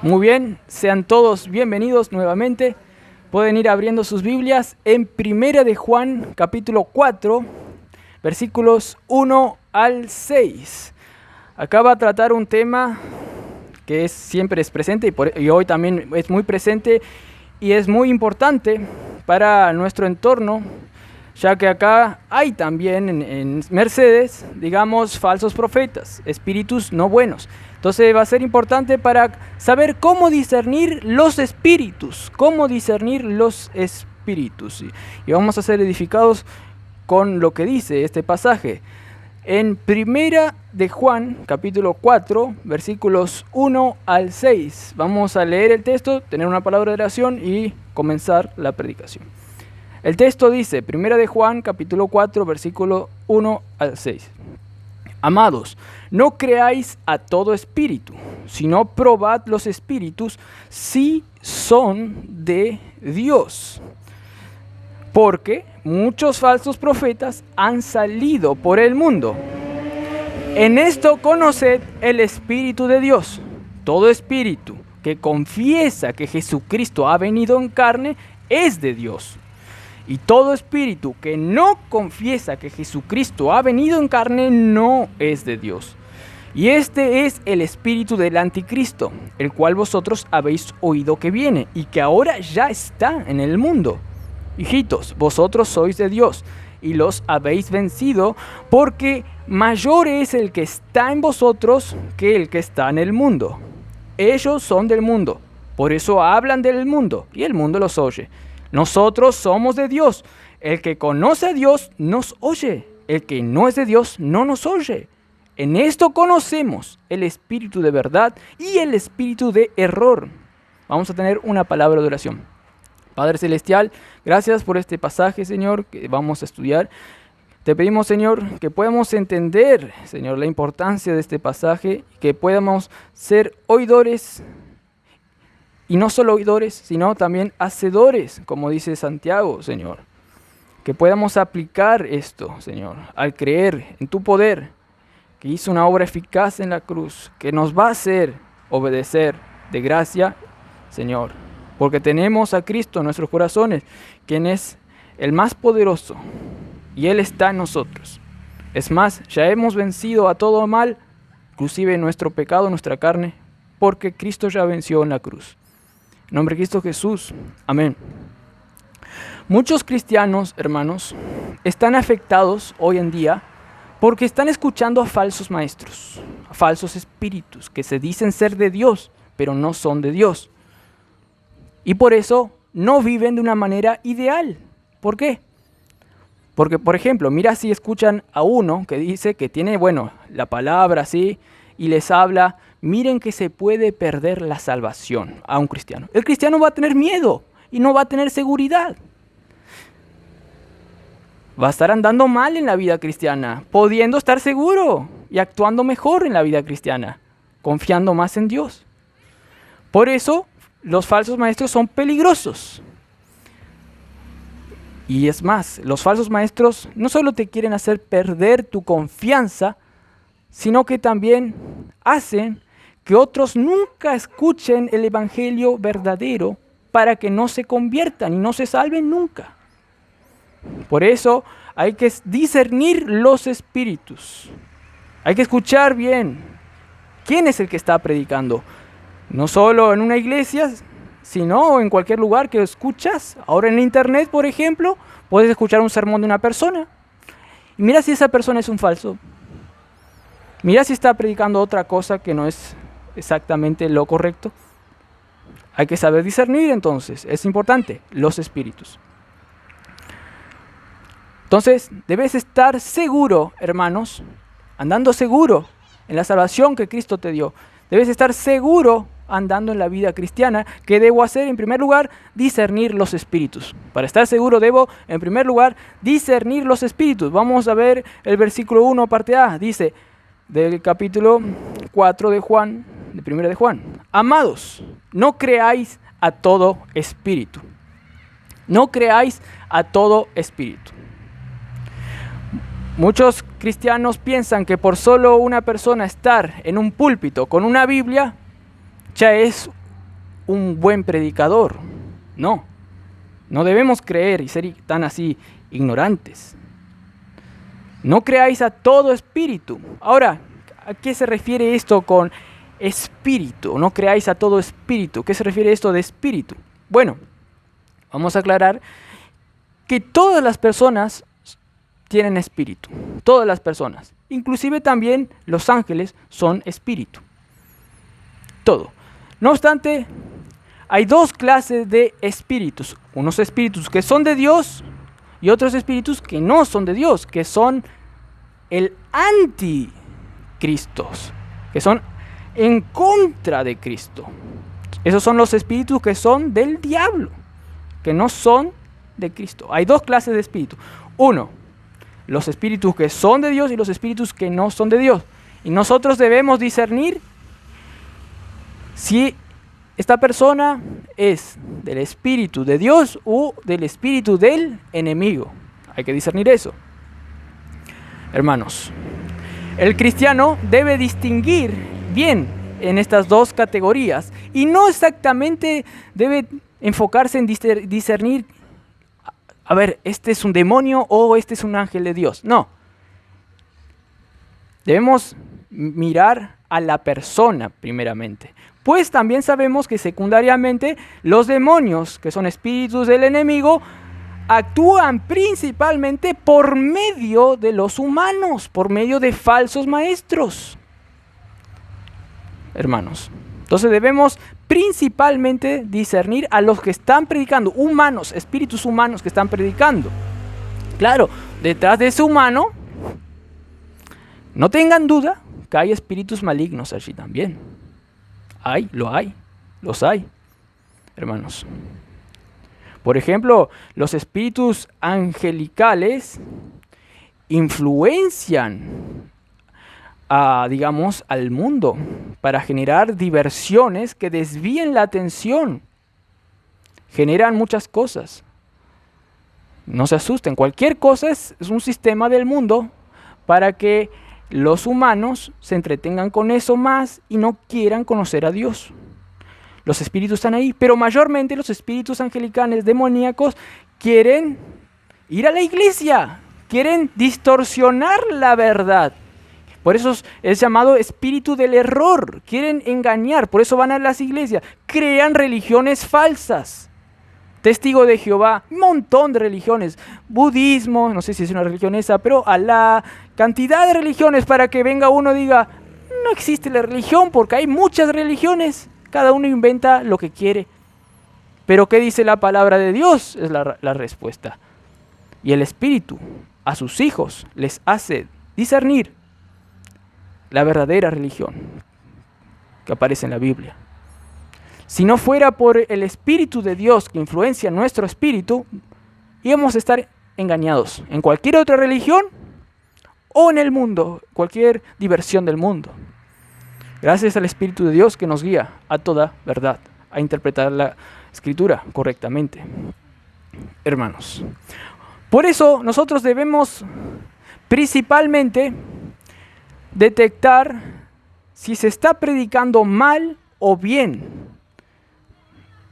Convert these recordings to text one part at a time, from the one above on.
Muy bien, sean todos bienvenidos nuevamente. Pueden ir abriendo sus Biblias en Primera de Juan, capítulo 4, versículos 1 al 6. Acá va a tratar un tema que siempre es presente y hoy también es muy presente y es muy importante para nuestro entorno, ya que acá hay también en Mercedes, digamos, falsos profetas, espíritus no buenos. Entonces va a ser importante para saber cómo discernir los espíritus, Y vamos a ser edificados con lo que dice este pasaje. En Primera de Juan, capítulo 4, versículos 1 al 6. Vamos a leer el texto, tener una palabra de oración y comenzar la predicación. El texto dice, Primera de Juan, capítulo 4, versículo 1 al 6. Amados, no creáis a todo espíritu, sino probad los espíritus si son de Dios. Porque muchos falsos profetas han salido por el mundo. En esto conoced el Espíritu de Dios. Todo espíritu que confiesa que Jesucristo ha venido en carne es de Dios. Y todo espíritu que no confiesa que Jesucristo ha venido en carne no es de Dios. Y este es el espíritu del anticristo, el cual vosotros habéis oído que viene y que ahora ya está en el mundo. Hijitos, vosotros sois de Dios y los habéis vencido, porque mayor es el que está en vosotros que el que está en el mundo. Ellos son del mundo, por eso hablan del mundo y el mundo los oye. Nosotros somos de Dios. El que conoce a Dios nos oye. El que no es de Dios no nos oye. En esto conocemos el espíritu de verdad y el espíritu de error. Vamos a tener una palabra de oración. Padre Celestial, gracias por este pasaje, Señor, que vamos a estudiar. Te pedimos, Señor, que podamos entender, Señor, la importancia de este pasaje, que podamos ser oidores. Y no solo oidores, sino también hacedores, como dice Santiago, Señor. Que podamos aplicar esto, Señor, al creer en tu poder, que hizo una obra eficaz en la cruz, que nos va a hacer obedecer de gracia, Señor. Porque tenemos a Cristo en nuestros corazones, quien es el más poderoso, y Él está en nosotros. Es más, ya hemos vencido a todo mal, inclusive nuestro pecado, nuestra carne, porque Cristo ya venció en la cruz. En nombre de Cristo Jesús. Amén. Muchos cristianos, hermanos, están afectados hoy en día porque están escuchando a falsos maestros, a falsos espíritus que se dicen ser de Dios, pero no son de Dios. Y por eso no viven de una manera ideal. ¿Por qué? Porque, por ejemplo, mira si escuchan a uno que dice que tiene, la palabra así, y les habla, miren que se puede perder la salvación a un cristiano. El cristiano va a tener miedo y no va a tener seguridad. Va a estar andando mal en la vida cristiana, pudiendo estar seguro y actuando mejor en la vida cristiana, confiando más en Dios. Por eso, los falsos maestros son peligrosos. Y es más, los falsos maestros no solo te quieren hacer perder tu confianza, sino que también hacen que otros nunca escuchen el evangelio verdadero para que no se conviertan y no se salven nunca. Por eso hay que discernir los espíritus. Hay que escuchar bien quién es el que está predicando. No solo en una iglesia, sino en cualquier lugar que escuchas. Ahora en internet, por ejemplo, puedes escuchar un sermón de una persona. Y mira si esa persona es un falso. Mira si está predicando otra cosa que no es exactamente lo correcto. Hay que saber discernir entonces, es importante, los espíritus. Entonces, debes estar seguro, hermanos, andando seguro en la salvación que Cristo te dio. Debes estar seguro andando en la vida cristiana. ¿Qué debo hacer? En primer lugar, discernir los espíritus. Para estar seguro debo, en primer lugar, discernir los espíritus. Vamos a ver el versículo 1, parte A. Dice, del capítulo 4 de Juan, de Primera de Juan. Amados, no creáis a todo espíritu. No creáis a todo espíritu. Muchos cristianos piensan que por solo una persona estar en un púlpito con una Biblia, ya es un buen predicador. No, no debemos creer y ser tan así ignorantes. No creáis a todo espíritu. Ahora, ¿a qué se refiere esto con espíritu? No creáis a todo espíritu. ¿Qué se refiere esto de espíritu? Bueno, vamos a aclarar que todas las personas tienen espíritu. Todas las personas. Inclusive también los ángeles son espíritu. Todo. No obstante, hay dos clases de espíritus. Unos espíritus que son de Dios y otros espíritus que no son de Dios, que son el anticristos, que son en contra de Cristo. Esos son los espíritus que son del diablo, que no son de Cristo. Hay dos clases de espíritus. Uno, los espíritus que son de Dios y los espíritus que no son de Dios. Y nosotros debemos discernir si esta persona es del espíritu de Dios o del espíritu del enemigo. Hay que discernir eso. Hermanos, el cristiano debe distinguir bien en estas dos categorías y no exactamente debe enfocarse en discernir, a ver, este es un demonio o este es un ángel de Dios. No. Debemos mirar a la persona primeramente. Pues también sabemos que secundariamente los demonios, que son espíritus del enemigo, actúan principalmente por medio de los humanos, por medio de falsos maestros. Hermanos, entonces debemos principalmente discernir a los que están predicando, humanos, espíritus humanos que están predicando. Claro, detrás de ese humano, no tengan duda que hay espíritus malignos allí también. Los hay, hermanos. Por ejemplo, los espíritus angelicales influencian al mundo para generar diversiones que desvíen la atención. Generan muchas cosas. No se asusten, cualquier cosa es un sistema del mundo para que los humanos se entretengan con eso más y no quieran conocer a Dios. Los espíritus están ahí, pero mayormente los espíritus angelicales demoníacos quieren ir a la iglesia, quieren distorsionar la verdad. Por eso es llamado espíritu del error, quieren engañar, por eso van a las iglesias, crean religiones falsas. Testigo de Jehová, un montón de religiones, budismo, no sé si es una religión esa, pero Alá, cantidad de religiones para que venga uno y diga, no existe la religión porque hay muchas religiones, cada uno inventa lo que quiere. Pero ¿qué dice la palabra de Dios? Es la respuesta. Y el Espíritu a sus hijos les hace discernir la verdadera religión que aparece en la Biblia. Si no fuera por el Espíritu de Dios que influencia nuestro espíritu, íbamos a estar engañados en cualquier otra religión o en el mundo, cualquier diversión del mundo. Gracias al Espíritu de Dios que nos guía a toda verdad, a interpretar la Escritura correctamente. Hermanos, por eso nosotros debemos principalmente detectar si se está predicando mal o bien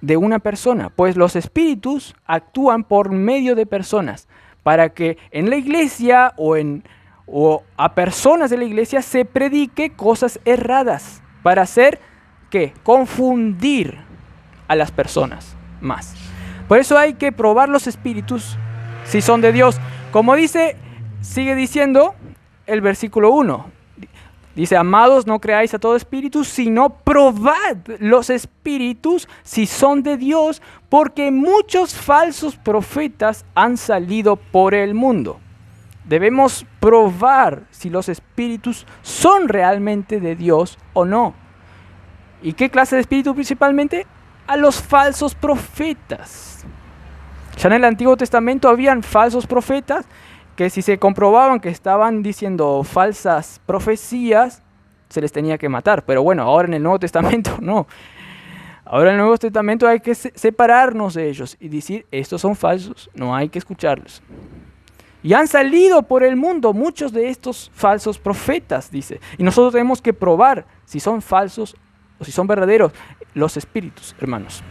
de una persona, pues los espíritus actúan por medio de personas para que en la iglesia o a personas de la iglesia se predique cosas erradas para hacer ¿qué? Confundir a las personas más. Por eso hay que probar los espíritus si son de Dios. Como sigue diciendo el versículo 1. Dice, amados, no creáis a todo espíritu, sino probad los espíritus si son de Dios, porque muchos falsos profetas han salido por el mundo. Debemos probar si los espíritus son realmente de Dios o no. ¿Y qué clase de espíritu principalmente? A los falsos profetas. Ya en el Antiguo Testamento habían falsos profetas que si se comprobaban que estaban diciendo falsas profecías, se les tenía que matar. Pero bueno, ahora en el Nuevo Testamento no. Ahora en el Nuevo Testamento hay que separarnos de ellos y decir, estos son falsos, no hay que escucharlos. Y han salido por el mundo muchos de estos falsos profetas, dice. Y nosotros tenemos que probar si son falsos o si son verdaderos. los espíritus, hermanos.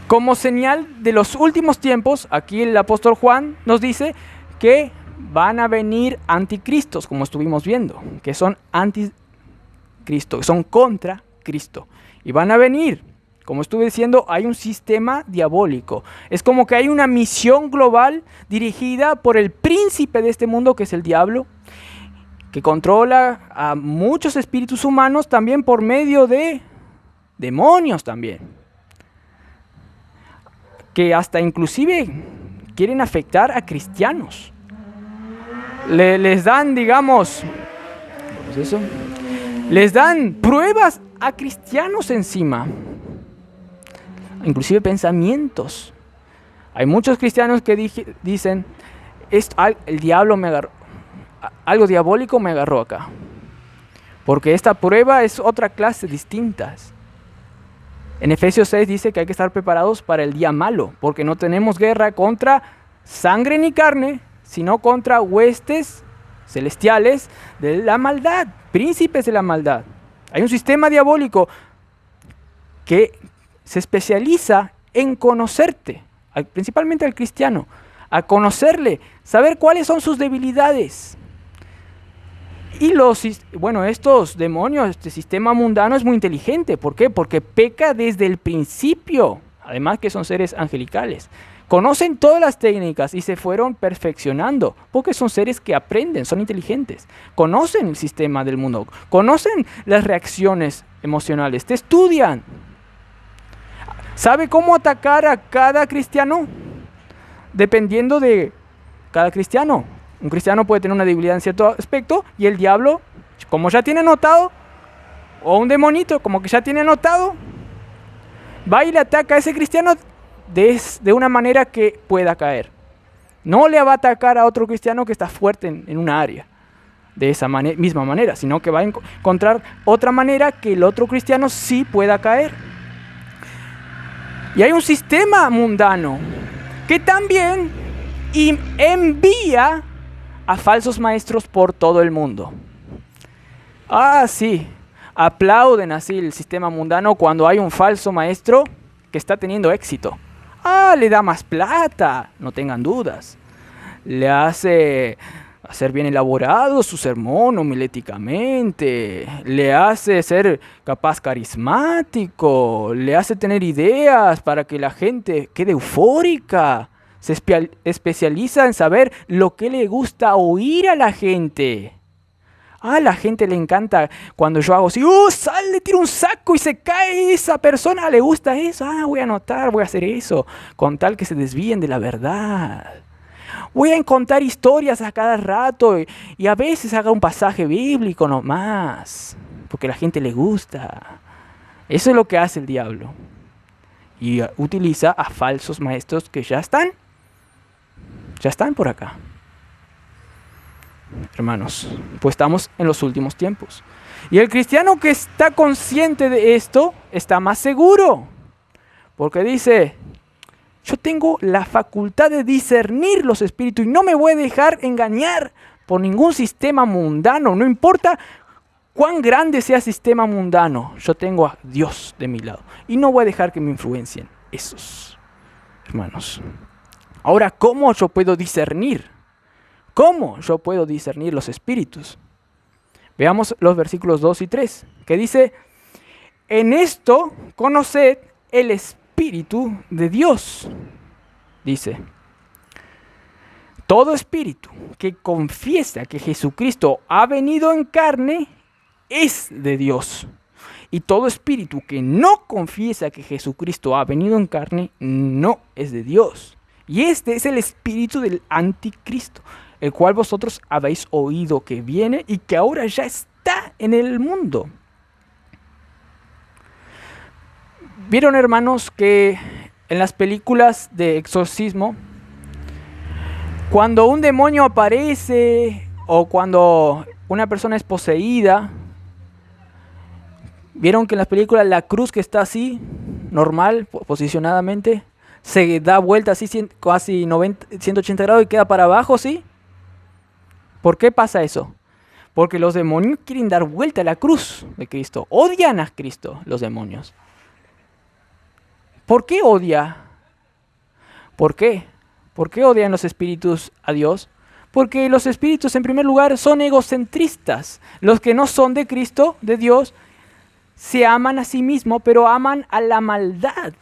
Como señal de los últimos tiempos, aquí el apóstol Juan nos dice que van a venir anticristos, como estuvimos viendo, que son anticristo, que son contra Cristo. Y van a venir, como estuve diciendo, hay un sistema diabólico. Es como que hay una misión global dirigida por el príncipe de este mundo, que es el diablo, que controla a muchos espíritus humanos también por medio de demonios también. Que hasta inclusive quieren afectar a cristianos. Les dan, digamos, ¿cómo es eso? Les dan pruebas a cristianos encima. Inclusive pensamientos. Hay muchos cristianos que dicen, el diablo me agarró, algo diabólico me agarró acá. Porque esta prueba es otra clase distinta. En Efesios 6 dice que hay que estar preparados para el día malo, porque no tenemos guerra contra sangre ni carne, sino contra huestes celestiales de la maldad, príncipes de la maldad. Hay un sistema diabólico que se especializa en conocerte, principalmente al cristiano, a conocerle, saber cuáles son sus debilidades. Y estos demonios, este sistema mundano es muy inteligente. ¿Por qué? Porque peca desde el principio. Además que son seres angelicales. Conocen todas las técnicas y se fueron perfeccionando. Porque son seres que aprenden, son inteligentes. Conocen el sistema del mundo. Conocen las reacciones emocionales. Te estudian. ¿Sabe cómo atacar a cada cristiano? Dependiendo de cada cristiano. Un cristiano puede tener una debilidad en cierto aspecto y el diablo, como ya tiene notado, o un demonito, como que ya tiene notado, va y le ataca a ese cristiano de una manera que pueda caer. No le va a atacar a otro cristiano que está fuerte en una área de esa misma manera, sino que va a encontrar otra manera que el otro cristiano sí pueda caer. Y hay un sistema mundano que también envía a falsos maestros por todo el mundo. Sí, aplauden así el sistema mundano cuando hay un falso maestro que está teniendo éxito. Le da más plata, no tengan dudas. Le hace hacer bien elaborado su sermón homiléticamente. Le hace ser capaz carismático. Le hace tener ideas para que la gente quede eufórica. Se especializa en saber lo que le gusta oír a la gente. A la gente le encanta cuando yo hago así, le tiro un saco y se cae esa persona, le gusta eso, voy a anotar, voy a hacer eso, con tal que se desvíen de la verdad. Voy a contar historias a cada rato y a veces haga un pasaje bíblico nomás, porque a la gente le gusta. Eso es lo que hace el diablo. Y utiliza a falsos maestros que ya están por acá. Hermanos, pues estamos en los últimos tiempos. Y el cristiano que está consciente de esto está más seguro. Porque dice, yo tengo la facultad de discernir los espíritus y no me voy a dejar engañar por ningún sistema mundano. No importa cuán grande sea el sistema mundano, yo tengo a Dios de mi lado. Y no voy a dejar que me influencien esos, hermanos. Ahora, ¿cómo yo puedo discernir? ¿Cómo yo puedo discernir los espíritus? Veamos los versículos 2 y 3, que dice, en esto conoced el Espíritu de Dios. Dice, todo espíritu que confiesa que Jesucristo ha venido en carne es de Dios. Y todo espíritu que no confiesa que Jesucristo ha venido en carne no es de Dios. Y este es el espíritu del anticristo, el cual vosotros habéis oído que viene y que ahora ya está en el mundo. ¿Vieron, hermanos, que en las películas de exorcismo, cuando un demonio aparece o cuando una persona es poseída, vieron que en las películas la cruz que está así, normal, posicionadamente, se da vuelta así casi 180 grados y queda para abajo, ¿sí? ¿Por qué pasa eso? Porque los demonios quieren dar vuelta a la cruz de Cristo. Odian a Cristo los demonios. ¿Por qué odia? ¿Por qué? ¿Por qué odian los espíritus a Dios? Porque los espíritus, en primer lugar, son egocentristas. Los que no son de Cristo, de Dios, se aman a sí mismos, pero aman a la maldad.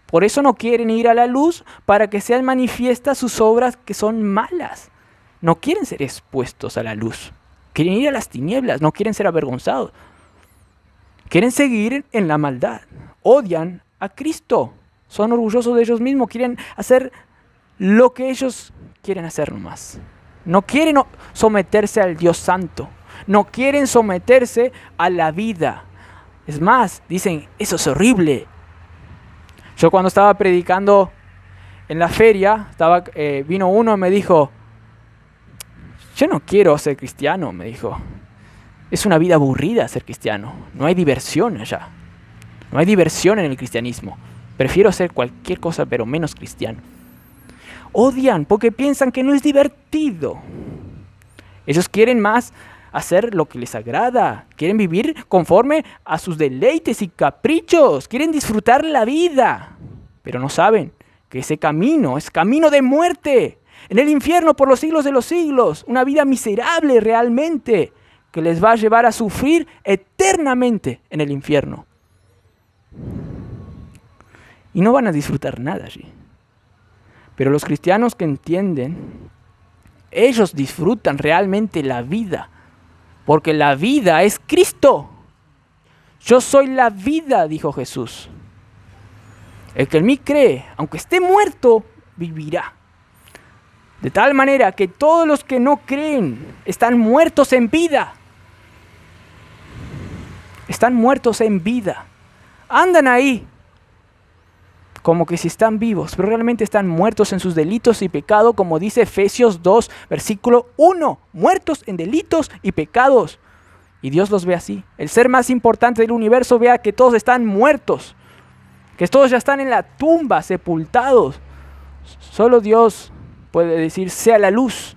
Por eso no quieren ir a la luz, para que sean manifiestas sus obras que son malas. No quieren ser expuestos a la luz. Quieren ir a las tinieblas, no quieren ser avergonzados. Quieren seguir en la maldad. Odian a Cristo. Son orgullosos de ellos mismos, quieren hacer lo que ellos quieren hacer nomás. No quieren someterse al Dios Santo. No quieren someterse a la vida. Es más, dicen, eso es horrible. Yo cuando estaba predicando en la feria, vino uno y me dijo, yo no quiero ser cristiano, me dijo. Es una vida aburrida ser cristiano. No hay diversión allá. No hay diversión en el cristianismo. Prefiero ser cualquier cosa, pero menos cristiano. Odian porque piensan que no es divertido. Ellos quieren más hacer lo que les agrada. Quieren vivir conforme a sus deleites y caprichos. Quieren disfrutar la vida. Pero no saben que ese camino es camino de muerte. En el infierno por los siglos de los siglos. Una vida miserable realmente, que les va a llevar a sufrir eternamente en el infierno. Y no van a disfrutar nada allí. Pero los cristianos que entienden, ellos disfrutan realmente la vida. Porque la vida es Cristo. Yo soy la vida, dijo Jesús. El que en mí cree, aunque esté muerto, vivirá. De tal manera que todos los que no creen están muertos en vida. Están muertos en vida. Andan ahí como que si están vivos, pero realmente están muertos en sus delitos y pecados, como dice Efesios 2, versículo 1. Muertos en delitos y pecados. Y Dios los ve así. El ser más importante del universo vea que todos están muertos. Que todos ya están en la tumba, sepultados. Solo Dios puede decir, sea la luz,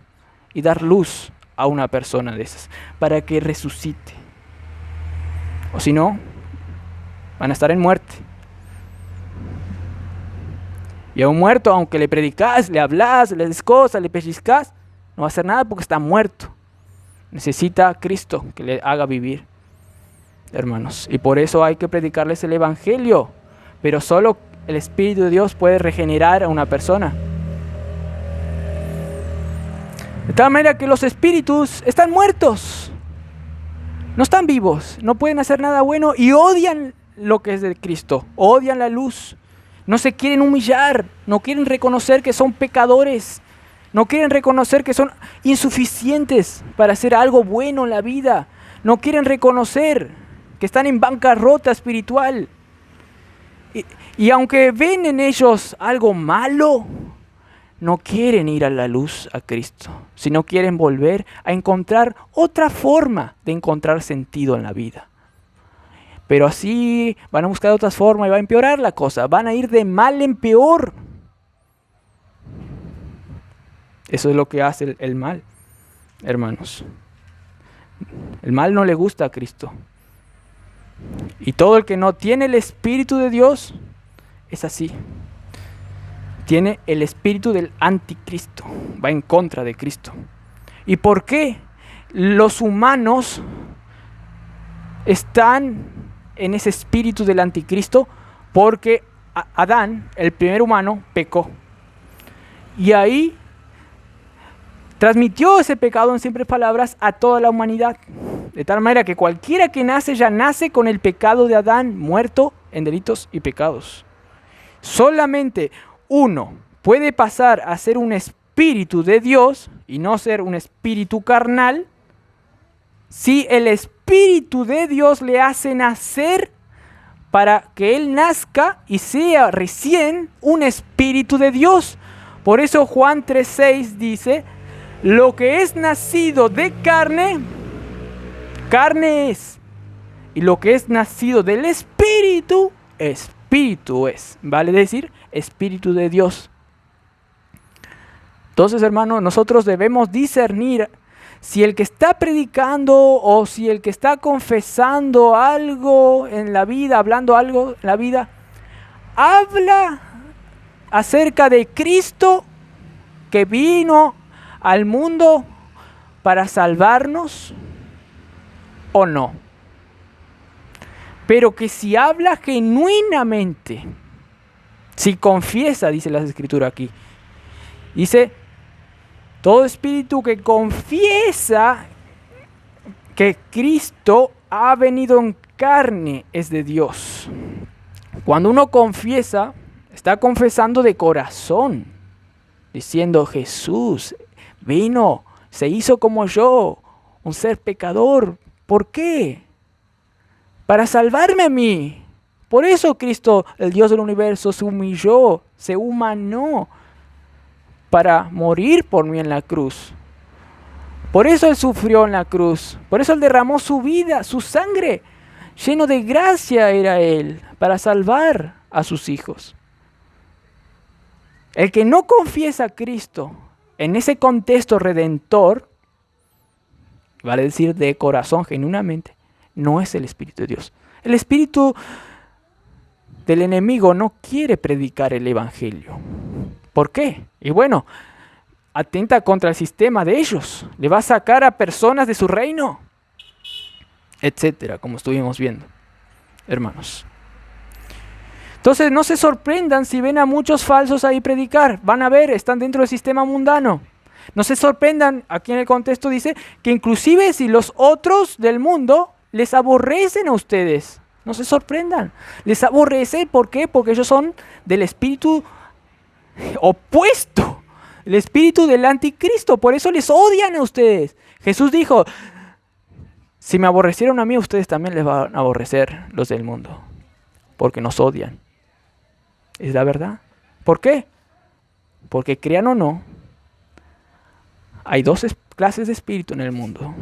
y dar luz a una persona de esas, para que resucite. O si no, van a estar en muerte. Y a un muerto, aunque le predicas, le hablas, le des cosas, le pellizcas, no va a hacer nada porque está muerto. Necesita a Cristo que le haga vivir, hermanos. Y por eso hay que predicarles el Evangelio. Pero solo el Espíritu de Dios puede regenerar a una persona. De tal manera que los espíritus están muertos. No están vivos, no pueden hacer nada bueno y odian lo que es de Cristo. Odian la luz. No se quieren humillar, no quieren reconocer que son pecadores, no quieren reconocer que son insuficientes para hacer algo bueno en la vida, no quieren reconocer que están en bancarrota espiritual. Y aunque ven en ellos algo malo, no quieren ir a la luz a Cristo, sino quieren volver a encontrar otra forma de encontrar sentido en la vida. Pero así van a buscar otras formas y va a empeorar la cosa. Van a ir de mal en peor. Eso es lo que hace el mal, hermanos. El mal no le gusta a Cristo. Y todo el que no tiene el Espíritu de Dios es así. Tiene el espíritu del anticristo. Va en contra de Cristo. ¿Y por qué los humanos están en ese espíritu del anticristo? Porque Adán, el primer humano, pecó. Y ahí transmitió ese pecado, en simples palabras, a toda la humanidad. De tal manera que cualquiera que nace ya nace con el pecado de Adán, muerto en delitos y pecados. Solamente uno puede pasar a ser un espíritu de Dios y no ser un espíritu carnal si el Espíritu de Dios le hace nacer para que él nazca y sea recién un espíritu de Dios. Por eso Juan 3:6 dice, lo que es nacido de carne, carne es. Y lo que es nacido del Espíritu, Espíritu es. Vale decir, Espíritu de Dios. Entonces, hermanos, nosotros debemos discernir si el que está predicando o si el que está confesando algo en la vida, hablando algo en la vida, habla acerca de Cristo que vino al mundo para salvarnos o no. Pero que si habla genuinamente, si confiesa, dice la Escritura aquí, dice, todo espíritu que confiesa que Cristo ha venido en carne es de Dios. Cuando uno confiesa, está confesando de corazón, diciendo, Jesús vino, se hizo como yo, un ser pecador. ¿Por qué? Para salvarme a mí. Por eso Cristo, el Dios del universo, se humilló, se humanó para morir por mí en la cruz. Por eso Él sufrió en la cruz. Por eso Él derramó su vida, su sangre. Lleno de gracia era Él para salvar a sus hijos. El que no confiesa a Cristo en ese contexto redentor, vale decir de corazón genuinamente, no es el Espíritu de Dios. El espíritu del enemigo no quiere predicar el Evangelio. ¿Por qué? Y bueno, atenta contra el sistema de ellos. Le va a sacar a personas de su reino, etcétera, como estuvimos viendo, hermanos. Entonces no se sorprendan si ven a muchos falsos ahí predicar. Van a ver, están dentro del sistema mundano. No se sorprendan, aquí en el contexto dice, que inclusive si los otros del mundo les aborrecen a ustedes. No se sorprendan. Les aborrecen, ¿por qué? Porque ellos son del espíritu opuesto. El espíritu del anticristo. Por eso les odian a ustedes. Jesús dijo, si me aborrecieron a mí, ustedes también les van a aborrecer los del mundo. Porque nos odian. Es la verdad. ¿Por qué? Porque crean o no, hay dos clases de espíritu en el mundo.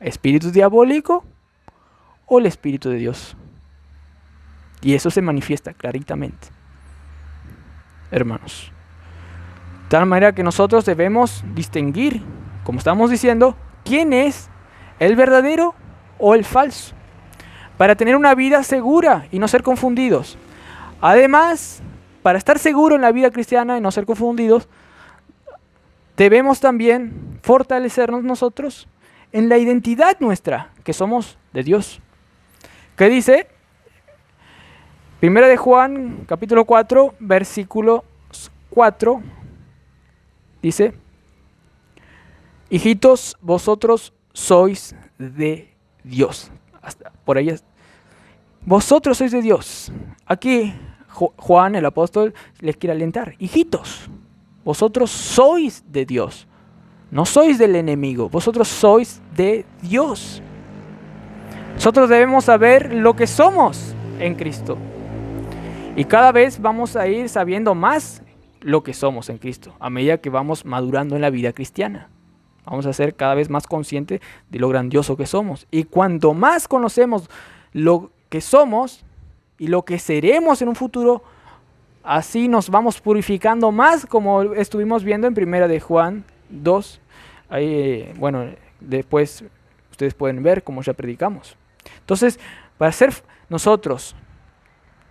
Espíritu diabólico o el espíritu de Dios. Y eso se manifiesta claritamente, hermanos. De tal manera que nosotros debemos distinguir, como estamos diciendo, quién es el verdadero o el falso, para tener una vida segura y no ser confundidos. Además, para estar seguro en la vida cristiana y no ser confundidos, debemos también fortalecernos nosotros en la identidad nuestra, que somos de Dios. ¿Qué dice? 1 de Juan, capítulo 4, versículo 4, dice, hijitos, vosotros sois de Dios. Hasta por ahí es. Vosotros sois de Dios. Aquí Juan, el apóstol, les quiere alentar. Hijitos, vosotros sois de Dios. No sois del enemigo, vosotros sois de Dios. Nosotros debemos saber lo que somos en Cristo. Y cada vez vamos a ir sabiendo más lo que somos en Cristo, a medida que vamos madurando en la vida cristiana. Vamos a ser cada vez más conscientes de lo grandioso que somos. Y cuanto más conocemos lo que somos y lo que seremos en un futuro, así nos vamos purificando más, como estuvimos viendo en 1 de Juan 2. Ahí, bueno, después ustedes pueden ver cómo ya predicamos. Entonces, para ser nosotros,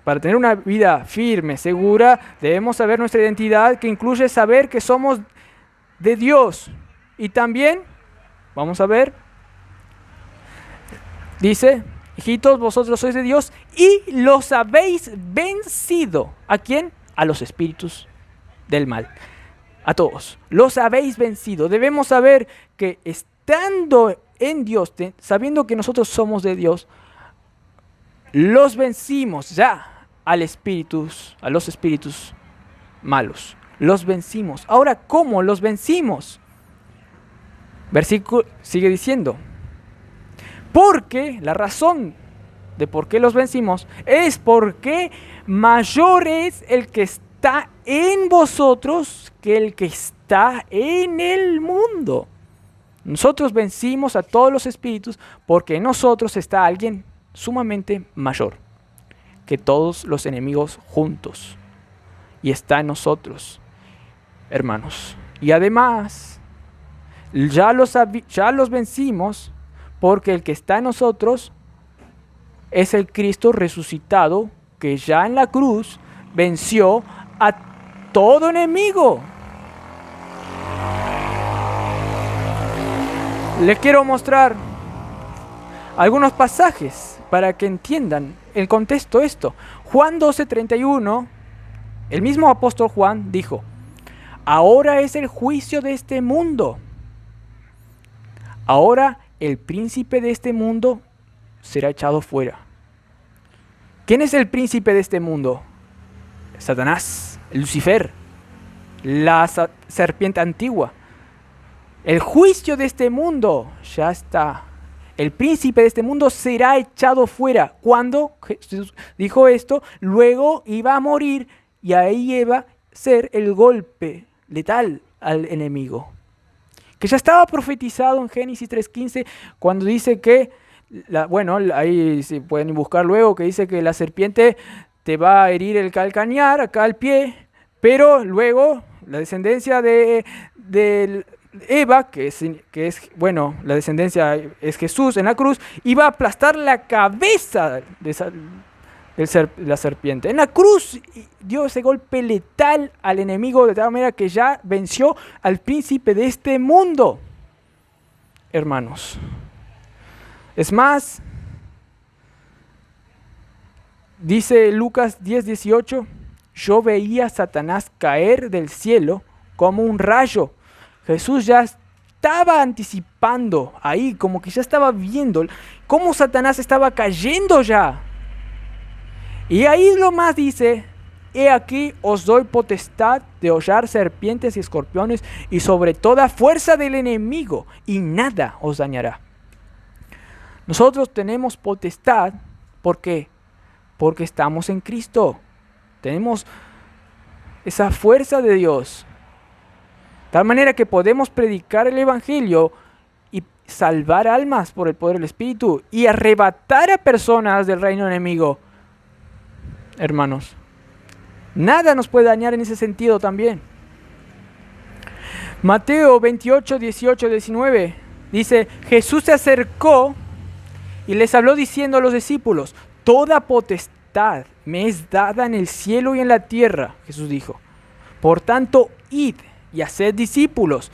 para tener una vida firme, segura, debemos saber nuestra identidad, que incluye saber que somos de Dios. Y también, vamos a ver, dice, hijitos, vosotros sois de Dios y los habéis vencido. ¿A quién? A los espíritus del mal. A todos. Los habéis vencido. Debemos saber que estando en Dios, sabiendo que nosotros somos de Dios, los vencimos ya a los espíritus malos. Los vencimos. Ahora, ¿cómo los vencimos? Versículo sigue diciendo, porque la razón de por qué los vencimos es porque mayor es el que está en vosotros que el que está en el mundo. Nosotros vencimos a todos los espíritus porque en nosotros está alguien sumamente mayor que todos los enemigos juntos. Y está en nosotros, hermanos. Y además, ya los vencimos porque el que está en nosotros es el Cristo resucitado, que ya en la cruz venció a todo enemigo. Les quiero mostrar algunos pasajes para que entiendan el contexto de esto. Juan 12:31, el mismo apóstol Juan dijo: ahora es el juicio de este mundo. Ahora el príncipe de este mundo será echado fuera. ¿Quién es el príncipe de este mundo? Satanás, Lucifer, la serpiente antigua. El juicio de este mundo ya está. El príncipe de este mundo será echado fuera. Cuando Jesús dijo esto, luego iba a morir y ahí iba a ser el golpe letal al enemigo. Que ya estaba profetizado en Génesis 3:15 cuando dice que, ahí se pueden buscar luego, que dice que la serpiente te va a herir el calcañar, acá al pie, pero luego la descendencia de Eva, la descendencia es Jesús en la cruz, iba a aplastar la cabeza de la serpiente. En la cruz dio ese golpe letal al enemigo de tal manera que ya venció al príncipe de este mundo. Hermanos, es más, dice Lucas 10:18, yo veía a Satanás caer del cielo como un rayo. Jesús ya estaba anticipando ahí, como que ya estaba viendo cómo Satanás estaba cayendo ya. Y ahí lo más dice: he aquí os doy potestad de hollar serpientes y escorpiones y sobre toda fuerza del enemigo, y nada os dañará. Nosotros tenemos potestad, ¿por qué? Porque estamos en Cristo. Tenemos esa fuerza de Dios. De tal manera que podemos predicar el Evangelio y salvar almas por el poder del Espíritu y arrebatar a personas del reino enemigo. Hermanos, nada nos puede dañar en ese sentido también. Mateo 28:18-19 dice: Jesús se acercó y les habló diciendo a los discípulos: toda potestad me es dada en el cielo y en la tierra. Jesús dijo: por tanto, id y haced discípulos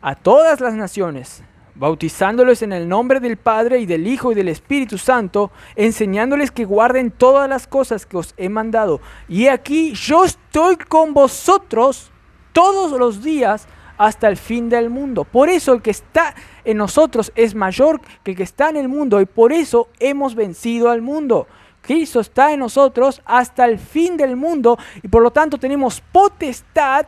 a todas las naciones, bautizándolos en el nombre del Padre y del Hijo y del Espíritu Santo, enseñándoles que guarden todas las cosas que os he mandado. Y aquí yo estoy con vosotros todos los días hasta el fin del mundo. Por eso el que está en nosotros es mayor que el que está en el mundo, y por eso hemos vencido al mundo. Cristo está en nosotros hasta el fin del mundo, y por lo tanto tenemos potestad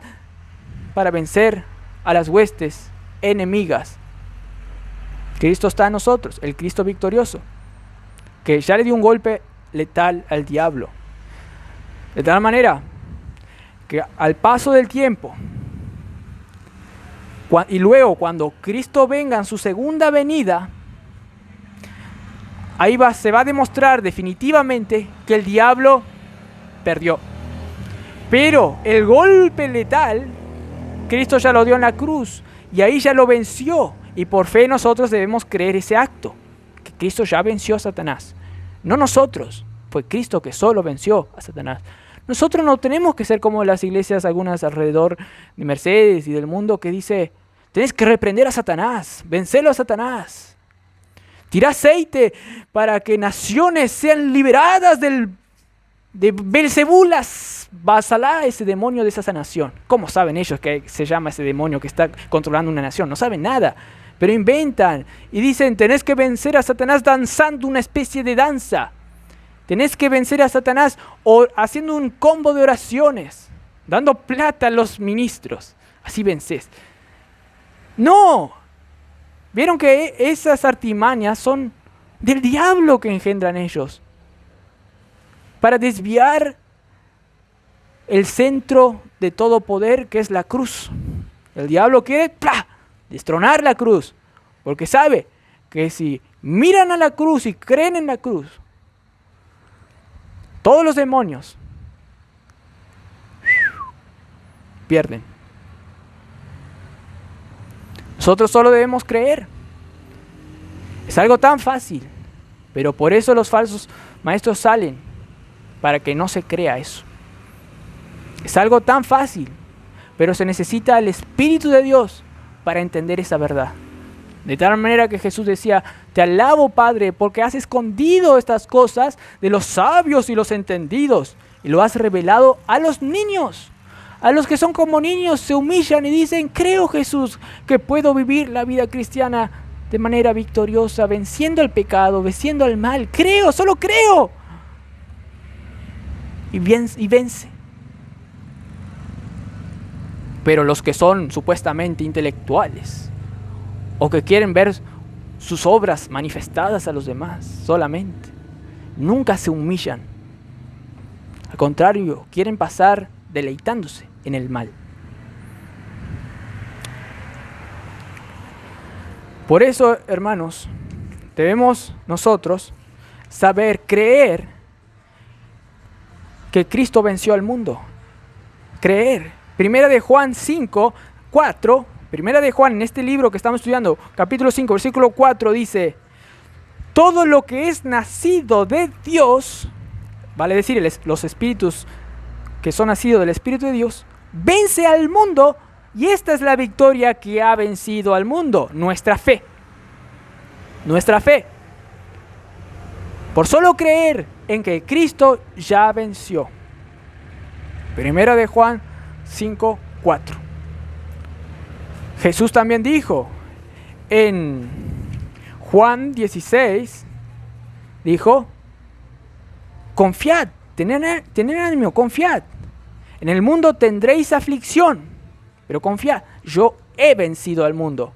para vencer a las huestes enemigas. Cristo está en nosotros, el Cristo victorioso, que ya le dio un golpe letal al diablo. De tal manera que al paso del tiempo, y luego cuando Cristo venga en su segunda venida, ahí se va a demostrar definitivamente que el diablo perdió. Pero el golpe letal, Cristo ya lo dio en la cruz, y ahí ya lo venció. Y por fe nosotros debemos creer ese acto, que Cristo ya venció a Satanás. No nosotros, fue Cristo que solo venció a Satanás. Nosotros no tenemos que ser como las iglesias, algunas alrededor de Mercedes y del mundo, que dice: tenés que reprender a Satanás, vencerlo a Satanás. Tira aceite para que naciones sean liberadas de Belzebú, Basalá, ese demonio de esa nación. ¿Cómo saben ellos que se llama ese demonio que está controlando una nación? No saben nada, pero inventan y dicen: tenés que vencer a Satanás danzando una especie de danza. Tenés que vencer a Satanás haciendo un combo de oraciones, dando plata a los ministros. Así vences. No. ¿Vieron que esas artimañas son del diablo que engendran ellos? Para desviar el centro de todo poder, que es la cruz. El diablo quiere destronar la cruz, porque sabe que si miran a la cruz y creen en la cruz, todos los demonios pierden. Nosotros solo debemos creer. Es algo tan fácil, pero por eso los falsos maestros salen, para que no se crea eso. Es algo tan fácil, pero se necesita el Espíritu de Dios para entender esa verdad. De tal manera que Jesús decía: te alabo, Padre, porque has escondido estas cosas de los sabios y los entendidos y lo has revelado a los niños. A los que son como niños se humillan y dicen: creo, Jesús, que puedo vivir la vida cristiana de manera victoriosa, venciendo el pecado, venciendo el mal. Creo, solo creo. Y vence. Pero los que son supuestamente intelectuales o que quieren ver sus obras manifestadas a los demás solamente, nunca se humillan. Al contrario, quieren pasar deleitándose en el mal. Por eso, hermanos, debemos nosotros saber creer que Cristo venció al mundo. Creer. Primera de Juan 5, 4, Primera de Juan, en este libro que estamos estudiando, capítulo 5, versículo 4, dice: todo lo que es nacido de Dios, vale decir, los espíritus que son nacidos del Espíritu de Dios, vence al mundo, y esta es la victoria que ha vencido al mundo: nuestra fe. Nuestra fe. Por solo creer en que Cristo ya venció. Primera de Juan 5, 4. Jesús también dijo en Juan 16, dijo: confiad, tened ánimo, confiad. En el mundo tendréis aflicción, pero confiad, yo he vencido al mundo.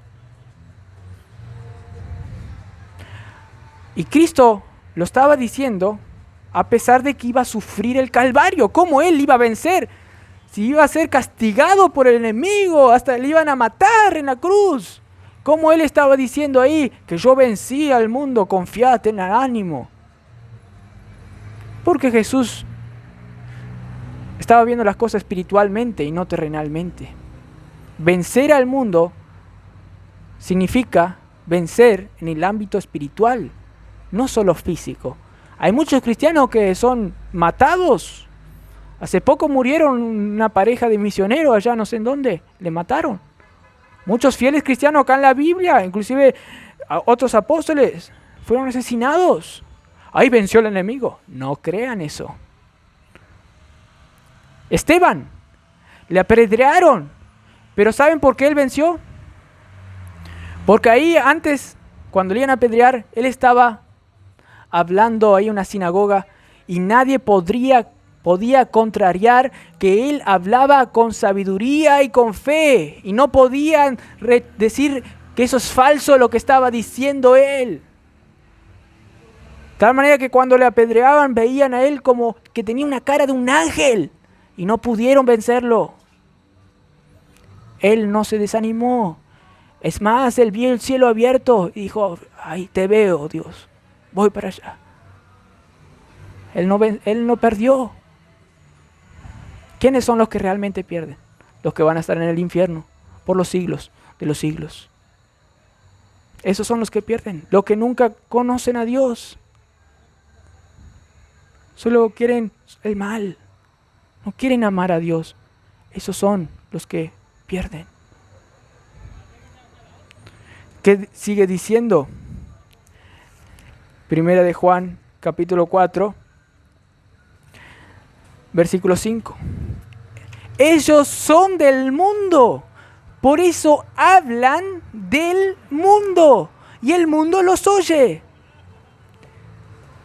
Y Cristo lo estaba diciendo a pesar de que iba a sufrir el Calvario. ¿Cómo Él iba a vencer? Si iba a ser castigado por el enemigo, hasta le iban a matar en la cruz. ¿Cómo Él estaba diciendo ahí que yo vencí al mundo? Confiad, tened ánimo. Porque Jesús estaba viendo las cosas espiritualmente y no terrenalmente. Vencer al mundo significa vencer en el ámbito espiritual, no solo físico. Hay muchos cristianos que son matados. Hace poco murieron una pareja de misioneros allá no sé en dónde, le mataron. Muchos fieles cristianos acá en la Biblia, inclusive otros apóstoles, fueron asesinados. Ahí venció el enemigo. No crean eso. Esteban, le apedrearon. Pero ¿saben por qué él venció? Porque ahí antes, cuando le iban a apedrear, él estaba hablando ahí en una sinagoga y nadie podía contrariar que él hablaba con sabiduría y con fe. Y no podían decir que eso es falso lo que estaba diciendo él. De tal manera que cuando le apedreaban veían a él como que tenía una cara de un ángel y no pudieron vencerlo. Él no se desanimó. Es más, él vio el cielo abierto y dijo: ay, te veo, Dios, voy para allá. Él no perdió. ¿Quiénes son los que realmente pierden? Los que van a estar en el infierno por los siglos de los siglos. Esos son los que pierden, los que nunca conocen a Dios. Solo quieren el mal, no quieren amar a Dios. Esos son los que pierden. ¿Qué sigue diciendo? Primera de Juan, capítulo 4, versículo 5. Ellos son del mundo, por eso hablan del mundo, y el mundo los oye.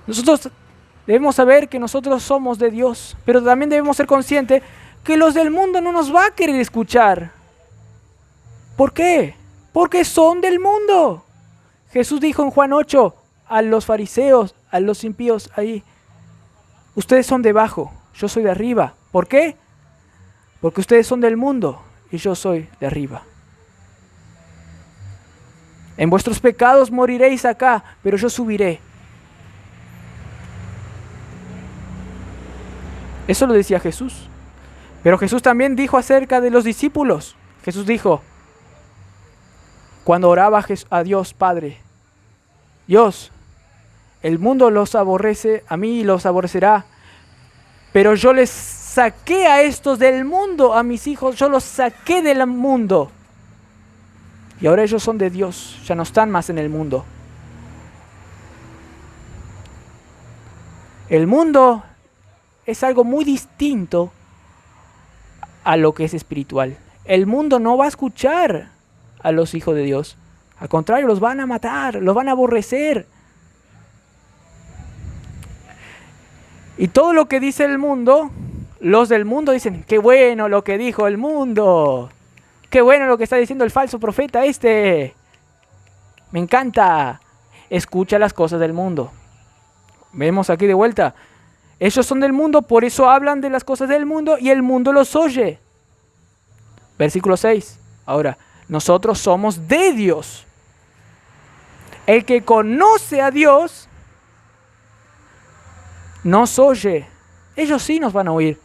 Nosotros debemos saber que nosotros somos de Dios, pero también debemos ser conscientes que los del mundo no nos va a querer escuchar. ¿Por qué? Porque son del mundo. Jesús dijo en Juan 8 a los fariseos, a los impíos ahí: ustedes son de abajo, yo soy de arriba. ¿Por qué? Porque ustedes son del mundo y yo soy de arriba. En vuestros pecados moriréis acá, pero yo subiré. Eso lo decía Jesús. Pero Jesús también dijo acerca de los discípulos. Jesús dijo, cuando oraba a Dios Padre: Dios, el mundo los aborrece, a mí los aborrecerá, pero yo les saqué a estos del mundo, a mis hijos, yo los saqué del mundo. Y ahora ellos son de Dios, ya no están más en el mundo. El mundo es algo muy distinto a lo que es espiritual. El mundo no va a escuchar a los hijos de Dios. Al contrario, los van a matar, los van a aborrecer. Y todo lo que dice el mundo, los del mundo dicen, qué bueno lo que dijo el mundo. Qué bueno lo que está diciendo el falso profeta este. Me encanta. Escucha las cosas del mundo. Vemos aquí de vuelta. Ellos son del mundo, por eso hablan de las cosas del mundo y el mundo los oye. Versículo 6. Ahora, nosotros somos de Dios. El que conoce a Dios nos oye. Ellos sí nos van a oír.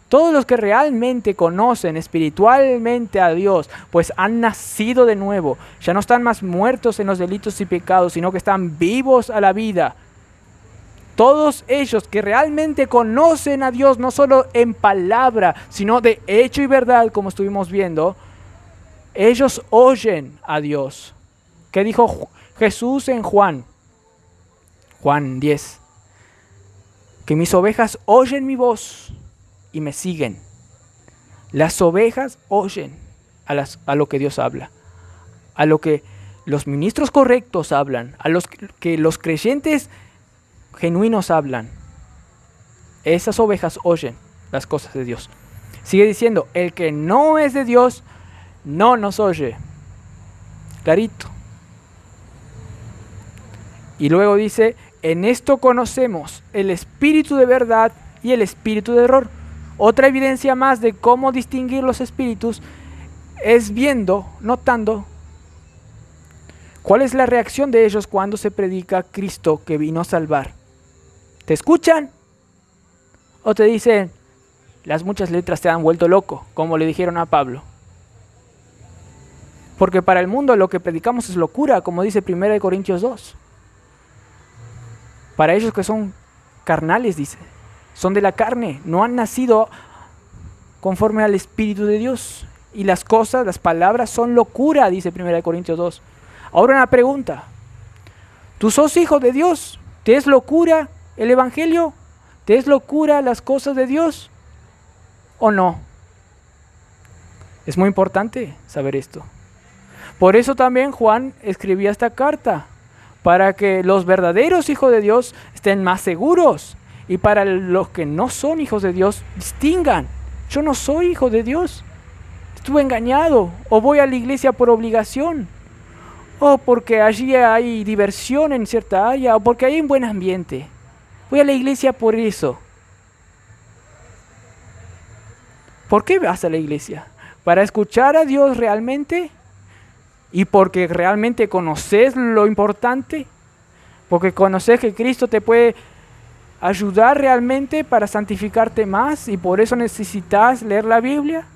Todos los que realmente conocen espiritualmente a Dios, pues han nacido de nuevo. Ya no están más muertos en los delitos y pecados, sino que están vivos a la vida. Todos ellos que realmente conocen a Dios, no solo en palabra, sino de hecho y verdad, como estuvimos viendo, ellos oyen a Dios. ¿Qué dijo Jesús en Juan 10? Que mis ovejas oyen mi voz y me siguen. Las ovejas oyen a lo que Dios habla, a lo que los ministros correctos hablan, a los que los creyentes genuinos hablan. Esas ovejas oyen las cosas de Dios. Sigue diciendo, el que no es de Dios no nos oye. Clarito. Y luego dice, en esto conocemos el espíritu de verdad y el espíritu de error. Otra evidencia más de cómo distinguir los espíritus es notando cuál es la reacción de ellos cuando se predica Cristo que vino a salvar. ¿Te escuchan? ¿O te dicen, las muchas letras te han vuelto loco, como le dijeron a Pablo? Porque para el mundo lo que predicamos es locura, como dice 1 Corintios 2. Para ellos que son carnales, dice, son de la carne, no han nacido conforme al Espíritu de Dios. Y las cosas, las palabras son locura, dice 1 Corintios 2. Ahora una pregunta, ¿tú sos hijo de Dios? ¿Te es locura el Evangelio? ¿Te es locura las cosas de Dios? ¿O no? Es muy importante saber esto. Por eso también Juan escribía esta carta, para que los verdaderos hijos de Dios estén más seguros y para los que no son hijos de Dios distingan. Yo no soy hijo de Dios, estuve engañado, o voy a la iglesia por obligación, o porque allí hay diversión en cierta área, o porque hay un buen ambiente. Voy a la iglesia por eso. ¿Por qué vas a la iglesia? ¿Para escuchar a Dios realmente? ¿Y porque realmente conoces lo importante? ¿Porque conoces que Cristo te puede ayudar realmente para santificarte más y por eso necesitas leer la Biblia?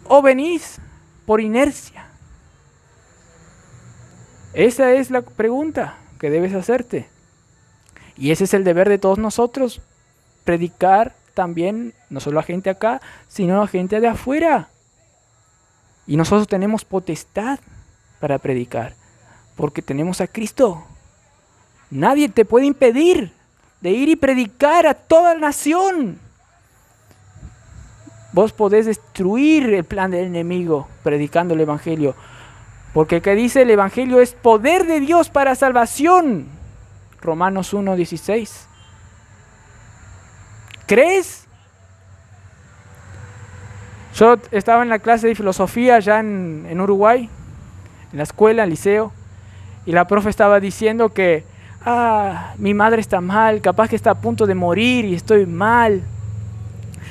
¿O venís por inercia? Esa es la pregunta que debes hacerte. Y ese es el deber de todos nosotros, predicar también, no solo a gente acá, sino a gente de afuera. Y nosotros tenemos potestad para predicar, porque tenemos a Cristo. Nadie te puede impedir de ir y predicar a toda la nación. Vos podés destruir el plan del enemigo predicando el Evangelio, porque ¿qué dice? El Evangelio es poder de Dios para salvación. Romanos 1:16. ¿Crees? Yo estaba en la clase de filosofía allá en Uruguay, en la escuela, en el liceo, y la profe estaba diciendo que mi madre está mal, capaz que está a punto de morir y estoy mal.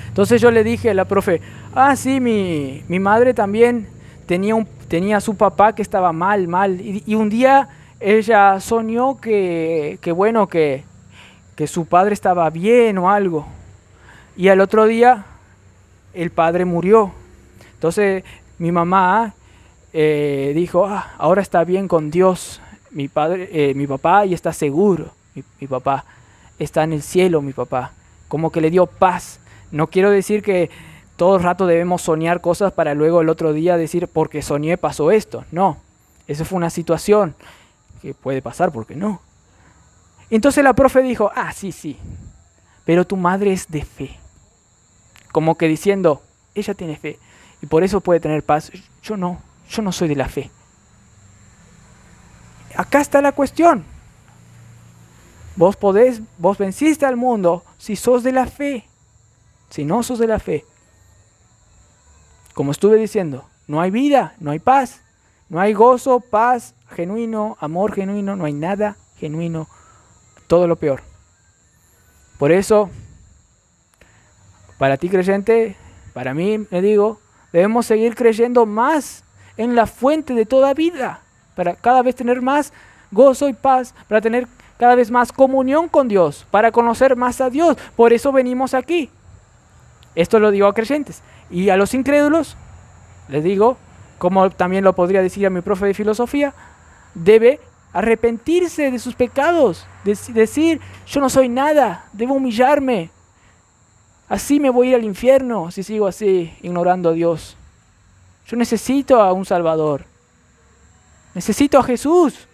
Entonces yo le dije a la profe, sí, mi madre también tenía a su papá que estaba mal, y un día ella soñó que su padre estaba bien o algo, y al otro día el padre murió. Entonces mi mamá dijo, ahora está bien con Dios, mi papá, y está seguro, mi papá está en el cielo, mi papá, como que le dio paz. No quiero decir que todo el rato debemos soñar cosas para luego el otro día decir, porque soñé pasó esto. No, eso fue una situación que puede pasar, ¿por qué no? Entonces la profe dijo, sí, pero tu madre es de fe. Como que diciendo, ella tiene fe y por eso puede tener paz. Yo no soy de la fe. Acá está la cuestión. Vos venciste al mundo si sos de la fe. Si no sos de la fe, como estuve diciendo, no hay vida, no hay paz, no hay gozo, paz genuino, amor genuino, no hay nada genuino, todo lo peor. Por eso, para ti creyente, para mí, me digo, debemos seguir creyendo más en la fuente de toda vida, para cada vez tener más gozo y paz, para tener cada vez más comunión con Dios, para conocer más a Dios. Por eso venimos aquí. Esto lo digo a creyentes. Y a los incrédulos, les digo, como también lo podría decir a mi profe de filosofía, debe arrepentirse de sus pecados, decir, yo no soy nada, debo humillarme. Así me voy a ir al infierno si sigo así, ignorando a Dios. Yo necesito a un Salvador. Necesito a Jesús.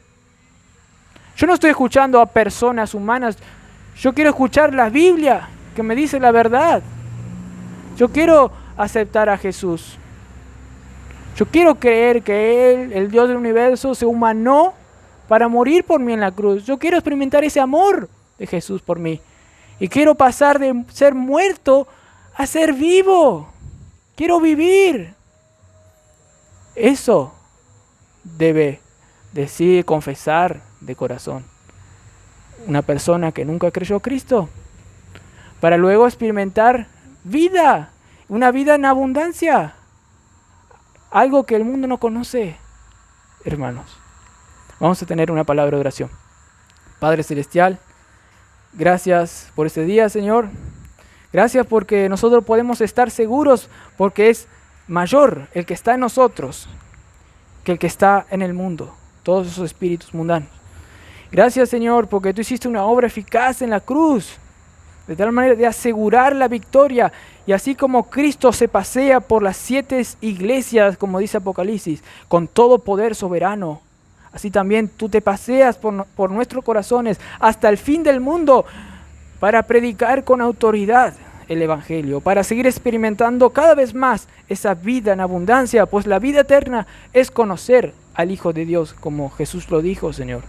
Yo no estoy escuchando a personas humanas. Yo quiero escuchar la Biblia, que me dice la verdad. Yo quiero aceptar a Jesús. Yo quiero creer que Él, el Dios del universo, se humanó para morir por mí en la cruz. Yo quiero experimentar ese amor de Jesús por mí. Y quiero pasar de ser muerto a ser vivo. Quiero vivir. Eso debe decir, confesar de corazón una persona que nunca creyó a Cristo, para luego experimentar vida, una vida en abundancia, algo que el mundo no conoce. Hermanos, vamos a tener una palabra de oración. Padre Celestial, gracias por este día, Señor. Gracias porque nosotros podemos estar seguros, porque es mayor el que está en nosotros que el que está en el mundo, todos esos espíritus mundanos. Gracias, Señor, porque tú hiciste una obra eficaz en la cruz, de tal manera de asegurar la victoria. Y así como Cristo se pasea por las 7 iglesias, como dice Apocalipsis, con todo poder soberano, así también tú te paseas por nuestros corazones hasta el fin del mundo para predicar con autoridad el Evangelio, para seguir experimentando cada vez más esa vida en abundancia, pues la vida eterna es conocer al Hijo de Dios, como Jesús lo dijo, Señor.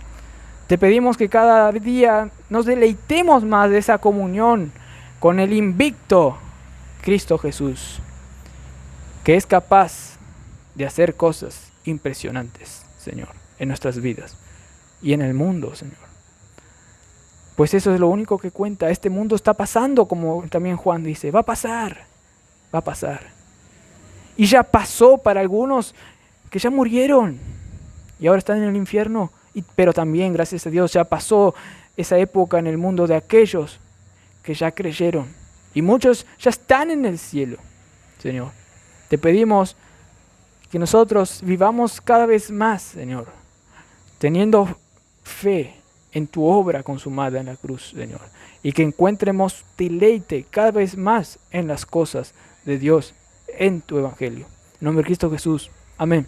Te pedimos que cada día nos deleitemos más de esa comunión con el invicto Cristo Jesús, que es capaz de hacer cosas impresionantes, Señor, en nuestras vidas y en el mundo, Señor. Pues eso es lo único que cuenta. Este mundo está pasando, como también Juan dice, va a pasar. Y ya pasó para algunos que ya murieron y ahora están en el infierno. Pero también, gracias a Dios, ya pasó esa época en el mundo de aquellos que ya creyeron. Y muchos ya están en el cielo, Señor. Te pedimos que nosotros vivamos cada vez más, Señor, teniendo fe en tu obra consumada en la cruz, Señor. Y que encuentremos deleite cada vez más en las cosas de Dios, en tu Evangelio. En nombre de Cristo Jesús. Amén.